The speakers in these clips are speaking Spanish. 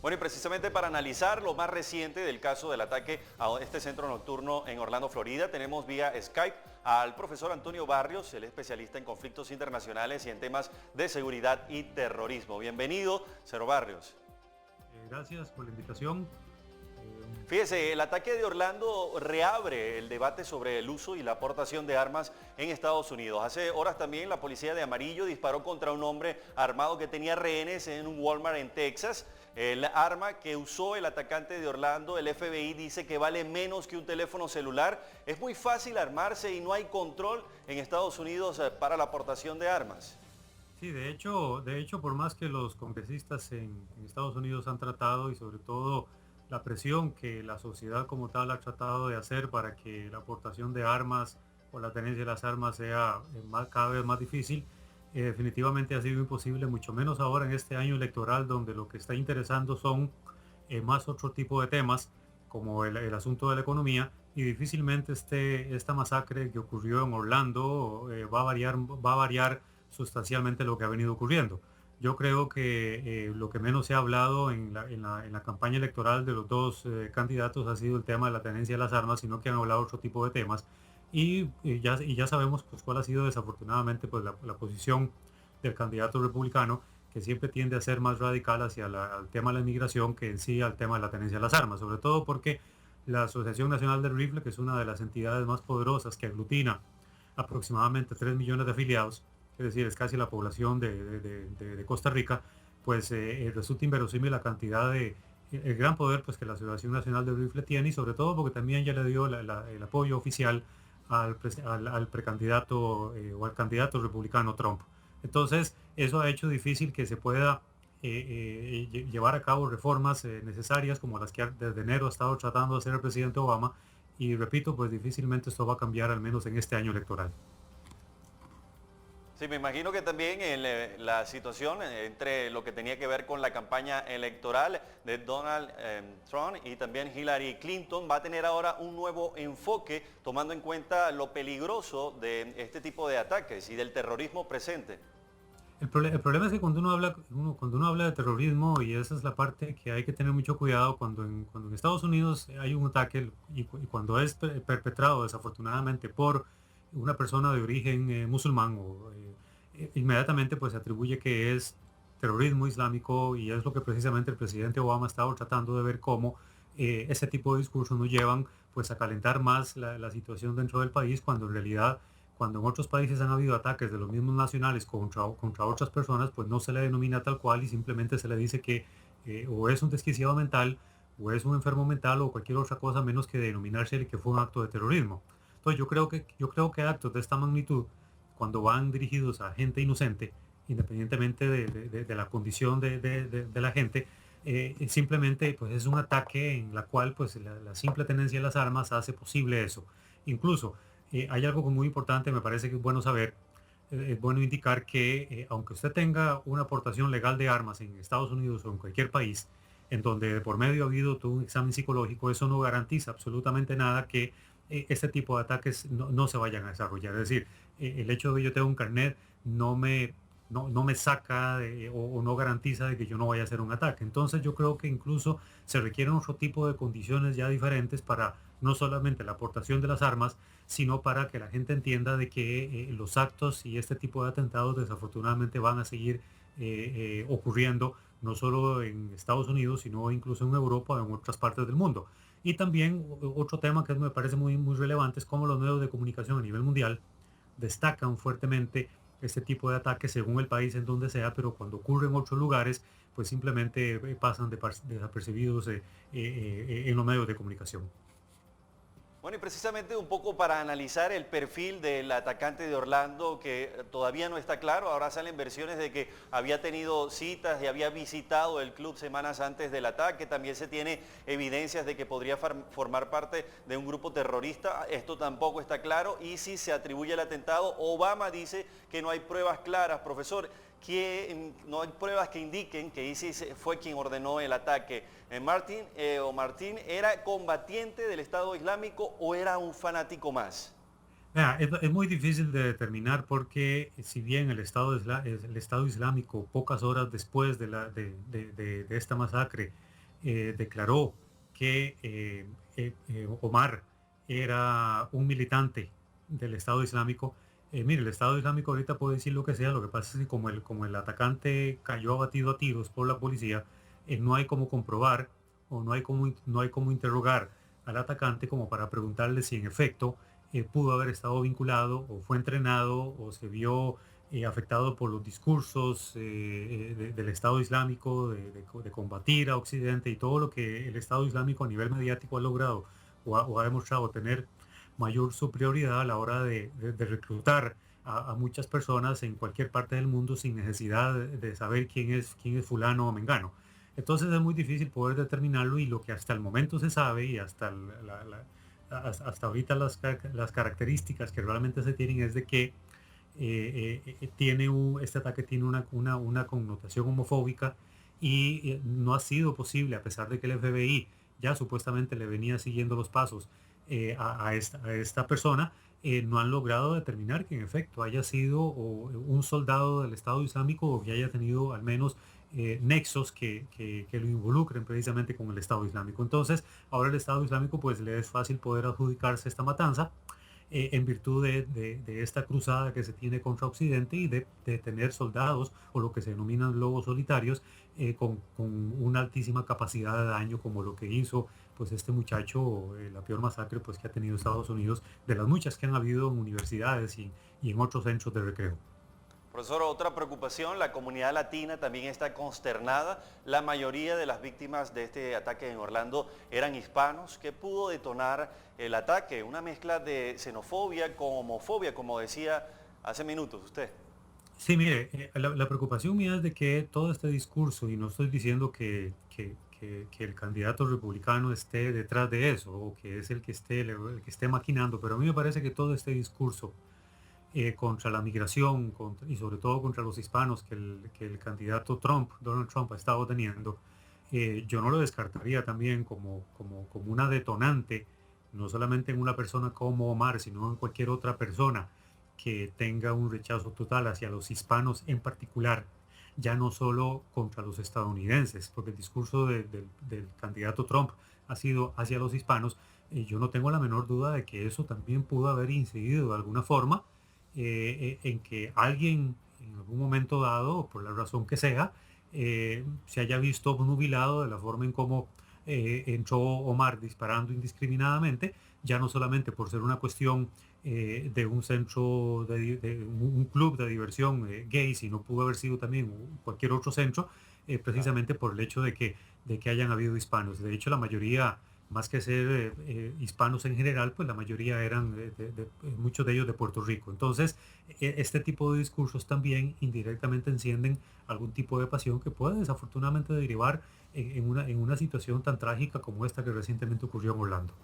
Bueno, y precisamente para analizar lo más reciente del caso del ataque a este centro nocturno en Orlando, Florida, tenemos vía Skype al profesor Antonio Barrios, el especialista en conflictos internacionales y en temas de seguridad y terrorismo. Bienvenido, señor Barrios. Gracias por la invitación. Fíjese, el ataque de Orlando reabre el debate sobre el uso y la aportación de armas en Estados Unidos. Hace horas también la policía de Amarillo disparó contra un hombre armado que tenía rehenes en un Walmart en Texas. El arma que usó el atacante de Orlando, el FBI dice que vale menos que un teléfono celular. Es muy fácil armarse y no hay control en Estados Unidos para la aportación de armas. Sí, de hecho, por más que los congresistas en Estados Unidos han tratado y sobre todo la presión que la sociedad como tal ha tratado de hacer para que la aportación de armas o la tenencia de las armas sea cada vez más difícil, definitivamente ha sido imposible, mucho menos ahora en este año electoral donde lo que está interesando son más otro tipo de temas como el asunto de la economía y difícilmente esta masacre que ocurrió en Orlando va a variar sustancialmente lo que ha venido ocurriendo. Yo creo que lo que menos se ha hablado en la campaña electoral de los dos candidatos ha sido el tema de la tenencia de las armas, sino que han hablado otro tipo de temas. Y ya sabemos pues, cuál ha sido desafortunadamente pues, la posición del candidato republicano, que siempre tiende a ser más radical hacia al tema de la inmigración que en sí al tema de la tenencia de las armas, sobre todo porque la Asociación Nacional del Rifle, que es una de las entidades más poderosas que aglutina aproximadamente 3 millones de afiliados, es decir, es casi la población de Costa Rica, pues resulta inverosímil la cantidad el gran poder pues, que la Asociación Nacional del Rifle tiene y sobre todo porque también ya le dio el apoyo oficial al precandidato o al candidato republicano Trump. Entonces, eso ha hecho difícil que se pueda llevar a cabo reformas necesarias como las que desde enero ha estado tratando de hacer el presidente Obama y repito, pues difícilmente esto va a cambiar al menos en este año electoral. Sí, me imagino que también la situación entre lo que tenía que ver con la campaña electoral de Donald Trump y también Hillary Clinton va a tener ahora un nuevo enfoque tomando en cuenta lo peligroso de este tipo de ataques y del terrorismo presente. El problema es que cuando uno habla de terrorismo, y esa es la parte que hay que tener mucho cuidado, cuando en Estados Unidos hay un ataque y cuando es perpetrado desafortunadamente por una persona de origen musulmán, inmediatamente pues se atribuye que es terrorismo islámico y es lo que precisamente el presidente Obama estaba tratando de ver cómo ese tipo de discursos nos llevan pues a calentar más la situación dentro del país cuando en realidad cuando en otros países han habido ataques de los mismos nacionales contra otras personas, pues no se le denomina tal cual y simplemente se le dice que o es un desquiciado mental, o es un enfermo mental, o cualquier otra cosa menos que denominarse que fue un acto de terrorismo. Entonces yo creo que actos de esta magnitud, cuando van dirigidos a gente inocente, independientemente de la condición de la gente, simplemente pues es un ataque en la cual pues la simple tenencia de las armas hace posible eso. Incluso hay algo muy importante, me parece que es bueno saber, es bueno indicar que aunque usted tenga una aportación legal de armas en Estados Unidos o en cualquier país, en donde de por medio ha habido todo un examen psicológico, eso no garantiza absolutamente nada que este tipo de ataques no se vayan a desarrollar. Es decir, el hecho de que yo tenga un carnet no me saca o no garantiza de que yo no vaya a hacer un ataque. Entonces yo creo que incluso se requieren otro tipo de condiciones ya diferentes para no solamente la aportación de las armas, sino para que la gente entienda de que los actos y este tipo de atentados desafortunadamente van a seguir ocurriendo no solo en Estados Unidos, sino incluso en Europa o en otras partes del mundo. Y también otro tema que me parece muy relevante es cómo los medios de comunicación a nivel mundial destacan fuertemente este tipo de ataques según el país en donde sea, pero cuando ocurre en otros lugares, pues simplemente pasan desapercibidos en los medios de comunicación. Bueno, y precisamente un poco para analizar el perfil del atacante de Orlando, que todavía no está claro, ahora salen versiones de que había tenido citas y había visitado el club semanas antes del ataque, también se tiene evidencias de que podría formar parte de un grupo terrorista, esto tampoco está claro, y si se atribuye el atentado, Obama dice que no hay pruebas claras, profesor, que no hay pruebas que indiquen que ISIS fue quien ordenó el ataque. Martín era combatiente del Estado Islámico o era un fanático más. Vea, es muy difícil de determinar porque si bien el Estado Islámico, pocas horas después de esta masacre, declaró que Omar era un militante del Estado Islámico. Mire, el Estado Islámico ahorita puede decir lo que sea, lo que pasa es que como el atacante cayó abatido a tiros por la policía, no hay como comprobar o no hay como interrogar al atacante como para preguntarle si en efecto pudo haber estado vinculado o fue entrenado o se vio afectado por los discursos del Estado Islámico, de combatir a Occidente y todo lo que el Estado Islámico a nivel mediático ha logrado o ha demostrado tener mayor superioridad a la hora de reclutar a muchas personas en cualquier parte del mundo sin necesidad de saber quién es fulano o mengano. Entonces es muy difícil poder determinarlo y lo que hasta el momento se sabe y hasta ahorita las características que realmente se tienen es de que este ataque tiene una connotación homofóbica y no ha sido posible, a pesar de que el FBI ya supuestamente le venía siguiendo los pasos a esta persona, no han logrado determinar que en efecto haya sido un soldado del Estado Islámico o que haya tenido al menos nexos que lo involucren precisamente con el Estado Islámico. Entonces, ahora el Estado Islámico pues le es fácil poder adjudicarse esta matanza en virtud de esta cruzada que se tiene contra Occidente y de tener soldados o lo que se denominan lobos solitarios con una altísima capacidad de daño como lo que hizo pues este muchacho, la peor masacre pues que ha tenido Estados Unidos de las muchas que han habido en universidades y en otros centros de recreo. Profesor, otra preocupación, la comunidad latina también está consternada. La mayoría de las víctimas de este ataque en Orlando eran hispanos. ¿Qué pudo detonar el ataque? Una mezcla de xenofobia con homofobia, como decía hace minutos usted. Sí, mire, la preocupación mía es de que todo este discurso, y no estoy diciendo que el candidato republicano esté detrás de eso, o que es el que esté maquinando, pero a mí me parece que todo este discurso contra la migración y sobre todo contra los hispanos que el candidato Donald Trump, ha estado teniendo, yo no lo descartaría también como una detonante, no solamente en una persona como Omar, sino en cualquier otra persona que tenga un rechazo total hacia los hispanos en particular, ya no solo contra los estadounidenses, porque el discurso del candidato Trump ha sido hacia los hispanos. Yo no tengo la menor duda de que eso también pudo haber incidido de alguna forma en que alguien en algún momento dado, por la razón que sea, se haya visto nubilado de la forma en cómo entró Omar disparando indiscriminadamente, ya no solamente por ser una cuestión de un centro, de un club de diversión gay, sino pudo haber sido también cualquier otro centro, Claro. precisamente por el hecho de que hayan habido hispanos. De hecho, la mayoría, más que ser hispanos en general, pues la mayoría eran muchos de ellos de Puerto Rico. Entonces, este tipo de discursos también indirectamente encienden algún tipo de pasión que puede desafortunadamente derivar en una situación tan trágica como esta que recientemente ocurrió en Orlando.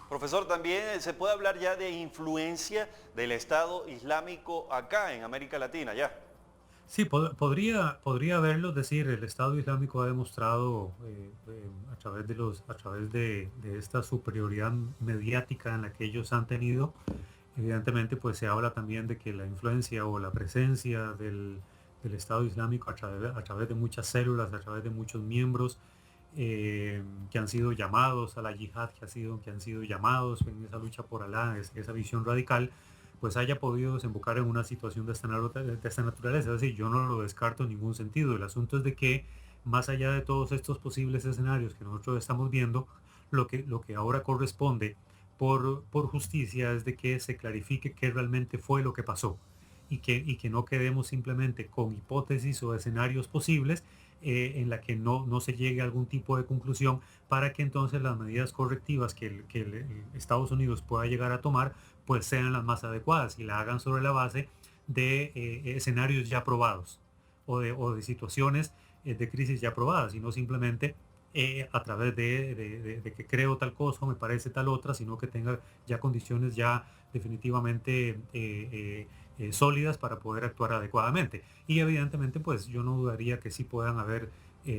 Profesor, también se puede hablar ya de influencia del Estado Islámico acá en América Latina, ya. Sí, podría haberlo, es decir, el Estado Islámico ha demostrado a través de esta superioridad mediática en la que ellos han tenido. Evidentemente, pues se habla también de que la influencia o la presencia del Estado Islámico a través de muchas células, a través de muchos miembros que han sido llamados a la yihad, que han sido llamados en esa lucha por Alá, esa visión radical, pues haya podido desembocar en una situación de esta naturaleza. Es decir, yo no lo descarto en ningún sentido. El asunto es de que, más allá de todos estos posibles escenarios que nosotros estamos viendo, lo que ahora corresponde por justicia es de que se clarifique qué realmente fue lo que pasó y que no quedemos simplemente con hipótesis o escenarios posibles en la que no se llegue a algún tipo de conclusión para que entonces las medidas correctivas que Estados Unidos pueda llegar a tomar pues sean las más adecuadas y la hagan sobre la base de escenarios ya probados o de situaciones de crisis ya probadas y no simplemente a través de que creo tal cosa o me parece tal otra, sino que tenga ya condiciones ya definitivamente sólidas para poder actuar adecuadamente. Y evidentemente, pues yo no dudaría que sí puedan haber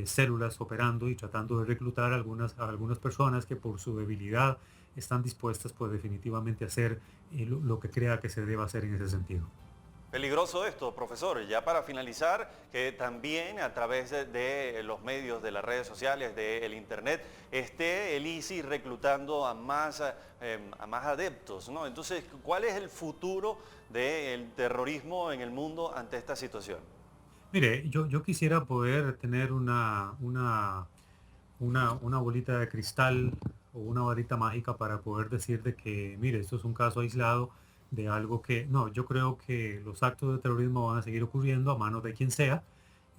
células operando y tratando de reclutar a algunas personas que por su debilidad están dispuestas, pues definitivamente a hacer lo que crea que se deba hacer en ese sentido. Peligroso esto, profesor. Ya para finalizar, que también a través de los medios, de las redes sociales, del internet, esté el ISIS reclutando a más adeptos, ¿no? Entonces, ¿cuál es el futuro del terrorismo en el mundo ante esta situación? Mire, yo quisiera poder tener una bolita de cristal o una varita mágica para poder decir de que, mire, esto es un caso aislado de algo que, no, yo creo que los actos de terrorismo van a seguir ocurriendo a manos de quien sea,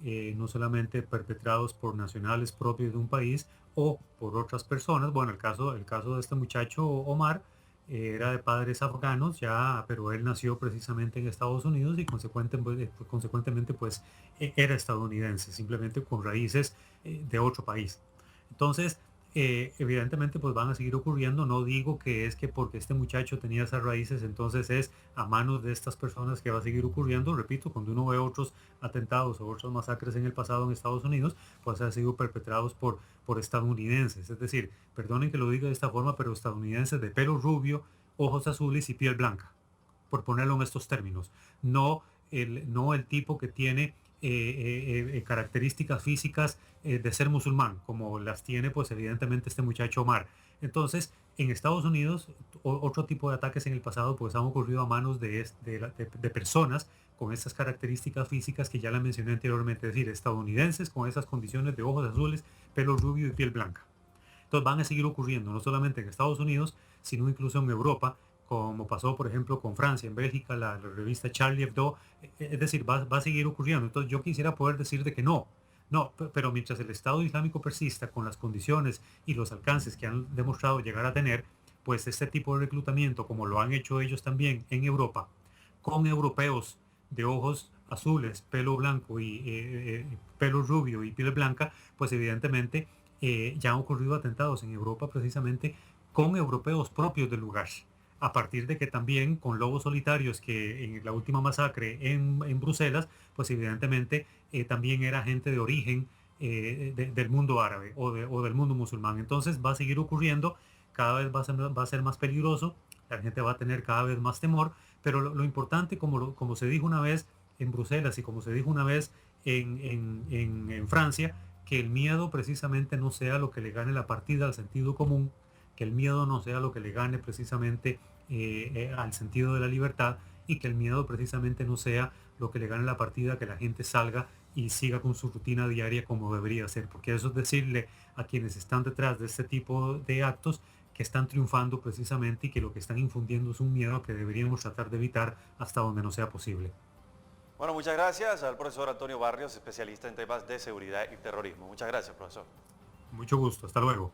no solamente perpetrados por nacionales propios de un país o por otras personas. Bueno, el caso de este muchacho Omar era de padres afganos ya, pero él nació precisamente en Estados Unidos y consecuentemente pues era estadounidense, simplemente con raíces de otro país. Entonces, evidentemente, pues van a seguir ocurriendo. No digo que es que porque este muchacho tenía esas raíces, entonces es a manos de estas personas que va a seguir ocurriendo. Repito, cuando uno ve otros atentados o otras masacres en el pasado en Estados Unidos, pues han sido perpetrados por estadounidenses. Es decir, perdonen que lo diga de esta forma, pero estadounidenses de pelo rubio, ojos azules y piel blanca, por ponerlo en estos términos. No el tipo que tiene características físicas de ser musulmán, como las tiene pues evidentemente este muchacho Omar. Entonces, en Estados Unidos, otro tipo de ataques en el pasado pues han ocurrido a manos de personas con estas características físicas que ya la mencioné anteriormente, es decir, estadounidenses con esas condiciones de ojos azules, pelo rubio y piel blanca. Entonces van a seguir ocurriendo no solamente en Estados Unidos, sino incluso en Europa, como pasó por ejemplo con Francia, en Bélgica, la revista Charlie Hebdo, es decir, va a seguir ocurriendo. Entonces yo quisiera poder decir de que no, pero mientras el Estado Islámico persista con las condiciones y los alcances que han demostrado llegar a tener, pues este tipo de reclutamiento, como lo han hecho ellos también en Europa, con europeos de ojos azules, pelo blanco y pelo rubio y piel blanca, pues evidentemente ya han ocurrido atentados en Europa precisamente con europeos propios del lugar. A partir de que también con lobos solitarios, que en la última masacre en Bruselas, pues evidentemente también era gente de origen del mundo árabe o del mundo musulmán. Entonces va a seguir ocurriendo, cada vez va a ser más peligroso, la gente va a tener cada vez más temor, pero lo importante, como se dijo una vez en Bruselas y como se dijo una vez en Francia, que el miedo precisamente no sea lo que le gane la partida al sentido común, que el miedo no sea lo que le gane precisamente al sentido de la libertad, y que el miedo precisamente no sea lo que le gane la partida, que la gente salga y siga con su rutina diaria como debería ser, porque eso es decirle a quienes están detrás de este tipo de actos que están triunfando precisamente y que lo que están infundiendo es un miedo que deberíamos tratar de evitar hasta donde no sea posible. Bueno, muchas gracias al profesor Antonio Barrios, especialista en temas de seguridad y terrorismo. Muchas gracias, profesor. Mucho gusto, hasta luego.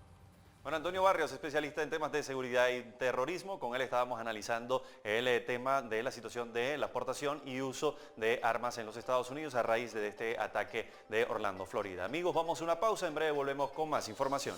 Bueno, Antonio Barrios, especialista en temas de seguridad y terrorismo. Con él estábamos analizando el tema de la situación de la aportación y uso de armas en los Estados Unidos a raíz de este ataque de Orlando, Florida. Amigos, vamos a una pausa. En breve volvemos con más información.